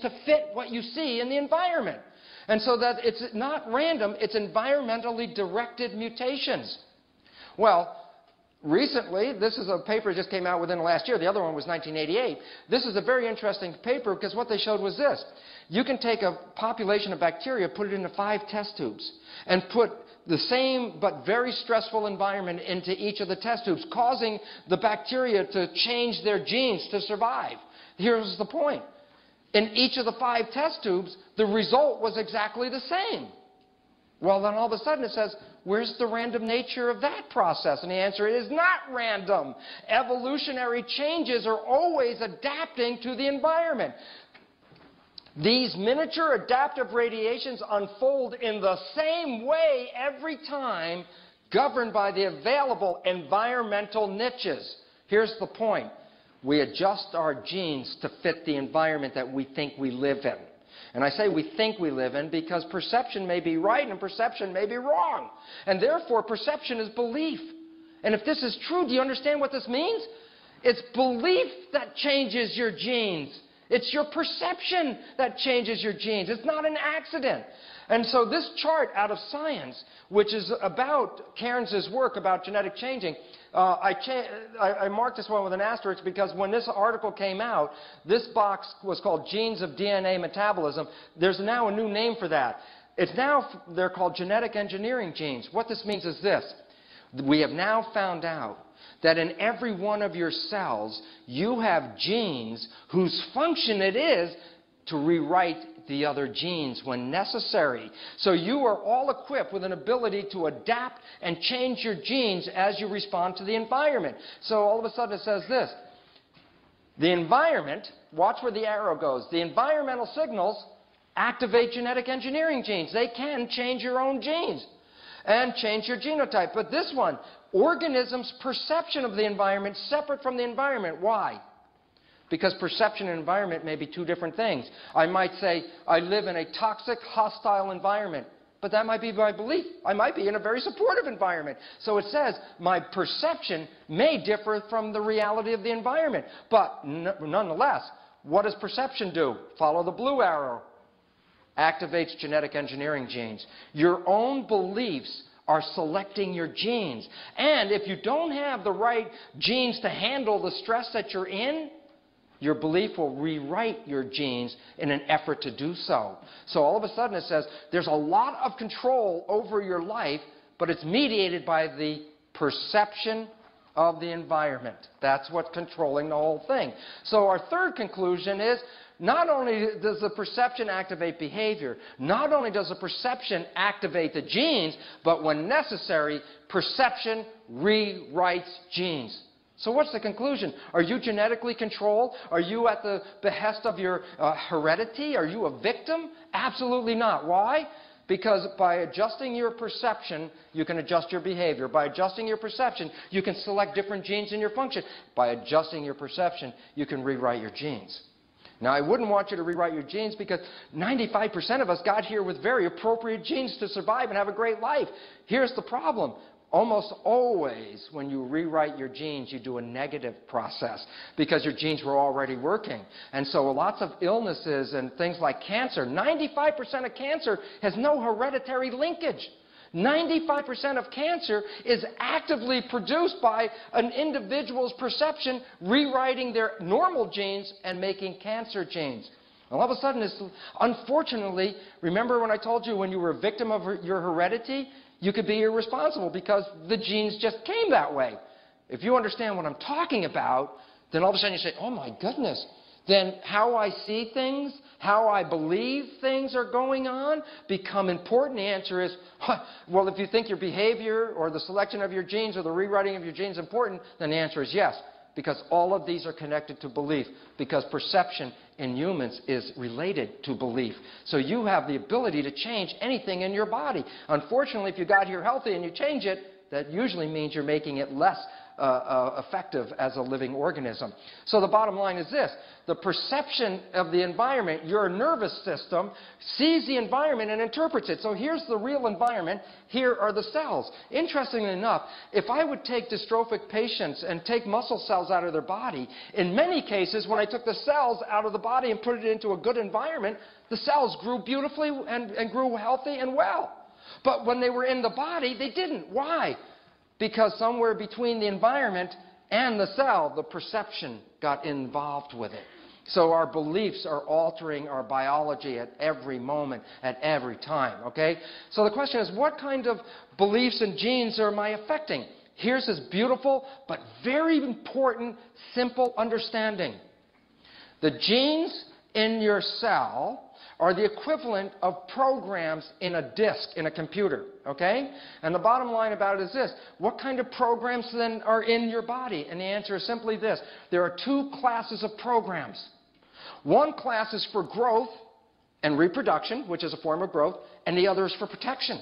to fit what you see in the environment. And so that it's not random, it's environmentally directed mutations. Well, recently, this is a paper that just came out within the last year. The other one was 1988. This is a very interesting paper because what they showed was this. You can take a population of bacteria, put it into 5 test tubes, and put the same but very stressful environment into each of the test tubes, causing the bacteria to change their genes to survive. Here's the point. In each of the 5 test tubes, the result was exactly the same. Well, then all of a sudden it says, where's the random nature of that process? And the answer is not random. Evolutionary changes are always adapting to the environment. These miniature adaptive radiations unfold in the same way every time, governed by the available environmental niches. Here's the point. We adjust our genes to fit the environment that we think we live in. And I say we think we live in because perception may be right and perception may be wrong. And therefore, perception is belief. And if this is true, do you understand what this means? It's belief that changes your genes. It's your perception that changes your genes. It's not an accident. And so this chart out of Science, which is about Cairns' work about genetic changing, I marked this one with an asterisk because when this article came out, this box was called Genes of DNA Metabolism. There's now a new name for that. They're called genetic engineering genes. What this means is this. We have now found out that in every one of your cells, you have genes whose function it is to rewrite the other genes when necessary. So you are all equipped with an ability to adapt and change your genes as you respond to the environment. So all of a sudden it says this. The environment, watch where the arrow goes, the environmental signals activate genetic engineering genes. They can change your own genes and change your genotype. But this one, organisms' perception of the environment separate from the environment. Why? Because perception and environment may be 2 different things. I might say, I live in a toxic, hostile environment. But that might be my belief. I might be in a very supportive environment. So it says, my perception may differ from the reality of the environment. But nonetheless, what does perception do? Follow the blue arrow. Activates genetic engineering genes. Your own beliefs are selecting your genes. And if you don't have the right genes to handle the stress that you're in, your belief will rewrite your genes in an effort to do so. So all of a sudden it says there's a lot of control over your life, but it's mediated by the perception of the environment. That's what's controlling the whole thing. So our third conclusion is not only does the perception activate behavior, not only does the perception activate the genes, but when necessary, perception rewrites genes. So what's the conclusion? Are you genetically controlled? Are you at the behest of your heredity? Are you a victim? Absolutely not. Why? Because by adjusting your perception, you can adjust your behavior. By adjusting your perception, you can select different genes in your function. By adjusting your perception, you can rewrite your genes. Now, I wouldn't want you to rewrite your genes because 95% of us got here with very appropriate genes to survive and have a great life. Here's the problem. Almost always, when you rewrite your genes, you do a negative process because your genes were already working. And so lots of illnesses and things like cancer, 95% of cancer has no hereditary linkage. 95% of cancer is actively produced by an individual's perception rewriting their normal genes and making cancer genes. And all of a sudden, unfortunately, remember when I told you when you were a victim of your heredity, you could be irresponsible because the genes just came that way. If you understand what I'm talking about, then all of a sudden you say, oh my goodness, then how I see things, how I believe things are going on become important. The answer is, well, if you think your behavior or the selection of your genes or the rewriting of your genes is important, then the answer is yes, because all of these are connected to belief, because perception in humans is related to belief. So you have the ability to change anything in your body. Unfortunately, if you got here healthy and you change it, that usually means you're making it less effective as a living organism. So the bottom line is this. The perception of the environment, your nervous system sees the environment and interprets it. So here's the real environment. Here are the cells. Interestingly enough, if I would take dystrophic patients and take muscle cells out of their body, in many cases, when I took the cells out of the body and put it into a good environment, the cells grew beautifully and grew healthy and well. But when they were in the body, they didn't. Why? Because somewhere between the environment and the cell, the perception got involved with it. So our beliefs are altering our biology at every moment, at every time, okay? So the question is, what kind of beliefs and genes am I affecting? Here's this beautiful but very important, simple understanding. The genes in your cell are the equivalent of programs in a disk in a computer, okay? And the bottom line about it is this. What kind of programs then are in your body? And the answer is simply this. There are two classes of programs. One class is for growth and reproduction, which is a form of growth, and the other is for protection.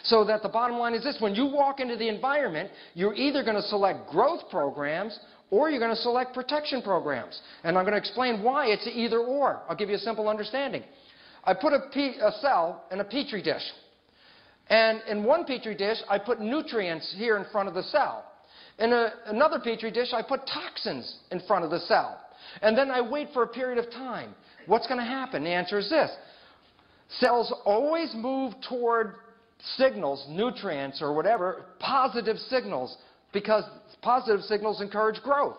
So that the bottom line is this. When you walk into the environment, you're either going to select growth programs or you're going to select protection programs. And I'm going to explain why it's either or. I'll give you a simple understanding. I put a cell in a petri dish. And in one petri dish, I put nutrients here in front of the cell. In another petri dish, I put toxins in front of the cell. And then I wait for a period of time. What's going to happen? The answer is this. Cells always move toward signals, nutrients or whatever, positive signals, because positive signals encourage growth.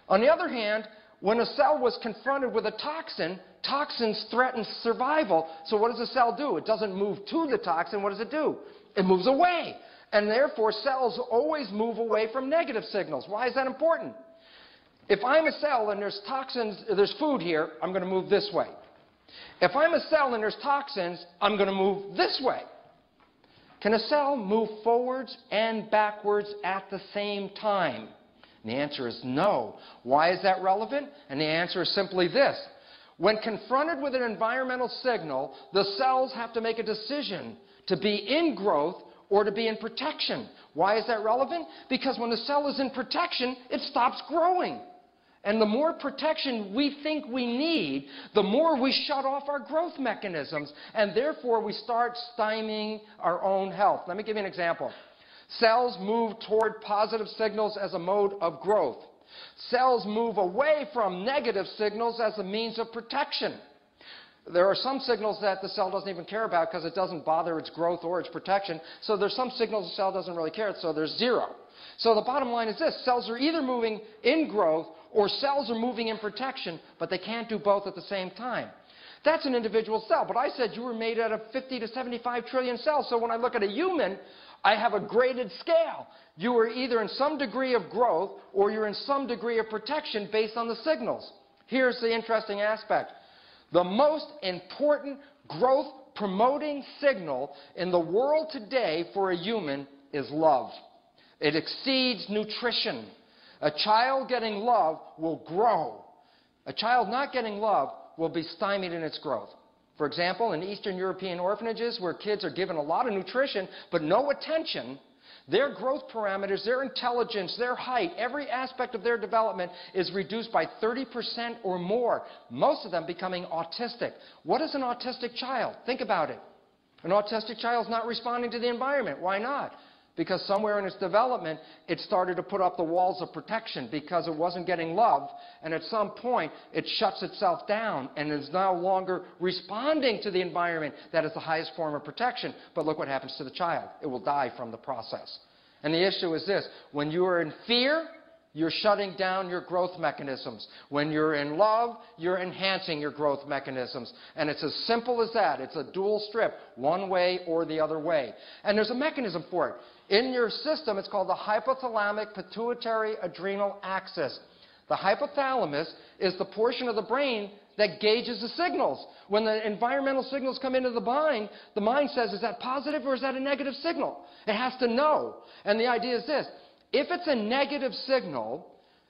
On the other hand, when a cell was confronted with a toxin, toxins threaten survival. So what does a cell do? It doesn't move to the toxin. What does it do? It moves away. And therefore, cells always move away from negative signals. Why is that important? If I'm a cell and there's toxins, there's food here, I'm going to move this way. If I'm a cell and there's toxins, I'm going to move this way. Can a cell move forwards and backwards at the same time? And the answer is no. Why is that relevant? And the answer is simply this. When confronted with an environmental signal, the cells have to make a decision to be in growth or to be in protection. Why is that relevant? Because when the cell is in protection, it stops growing. And the more protection we think we need, the more we shut off our growth mechanisms, and therefore we start stymieing our own health. Let me give you an example. Cells move toward positive signals as a mode of growth. Cells move away from negative signals as a means of protection. There are some signals that the cell doesn't even care about because it doesn't bother its growth or its protection. So there's some signals the cell doesn't really care, so there's zero. So the bottom line is this. Cells are either moving in growth or cells are moving in protection, but they can't do both at the same time. That's an individual cell, but I said you were made out of 50 to 75 trillion cells. So when I look at a human, I have a graded scale. You are either in some degree of growth or you're in some degree of protection based on the signals. Here's the interesting aspect. The most important growth-promoting signal in the world today for a human is love. It exceeds nutrition. A child getting love will grow. A child not getting love will be stymied in its growth. For example, in Eastern European orphanages where kids are given a lot of nutrition but no attention, their growth parameters, their intelligence, their height, every aspect of their development is reduced by 30% or more, most of them becoming autistic. What is an autistic child? Think about it. An autistic child is not responding to the environment. Why not? Because somewhere in its development, it started to put up the walls of protection because it wasn't getting love, and at some point, it shuts itself down and is no longer responding to the environment that is the highest form of protection. But look what happens to the child. It will die from the process. And the issue is this. When you are in fear, you're shutting down your growth mechanisms. When you're in love, you're enhancing your growth mechanisms. And it's as simple as that. It's a dual strip, one way or the other way. And there's a mechanism for it. In your system, it's called the hypothalamic pituitary adrenal axis. The hypothalamus is the portion of the brain that gauges the signals. When the environmental signals come into the mind says, is that positive or is that a negative signal? It has to know. And the idea is this. If it's a negative signal,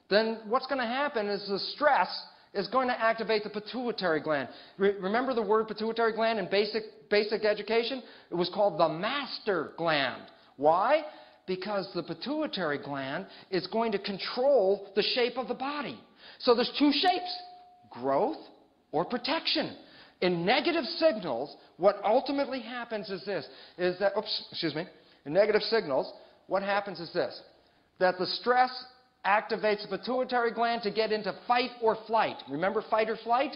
then what's going to happen is the stress is going to activate the pituitary gland. Remember the word pituitary gland in basic education? It was called the master gland. Why? Because the pituitary gland is going to control the shape of the body. So there's two shapes, growth or protection. In negative signals, what ultimately happens is this, in negative signals, what happens is this, that the stress activates the pituitary gland to get into fight or flight. Remember fight or flight?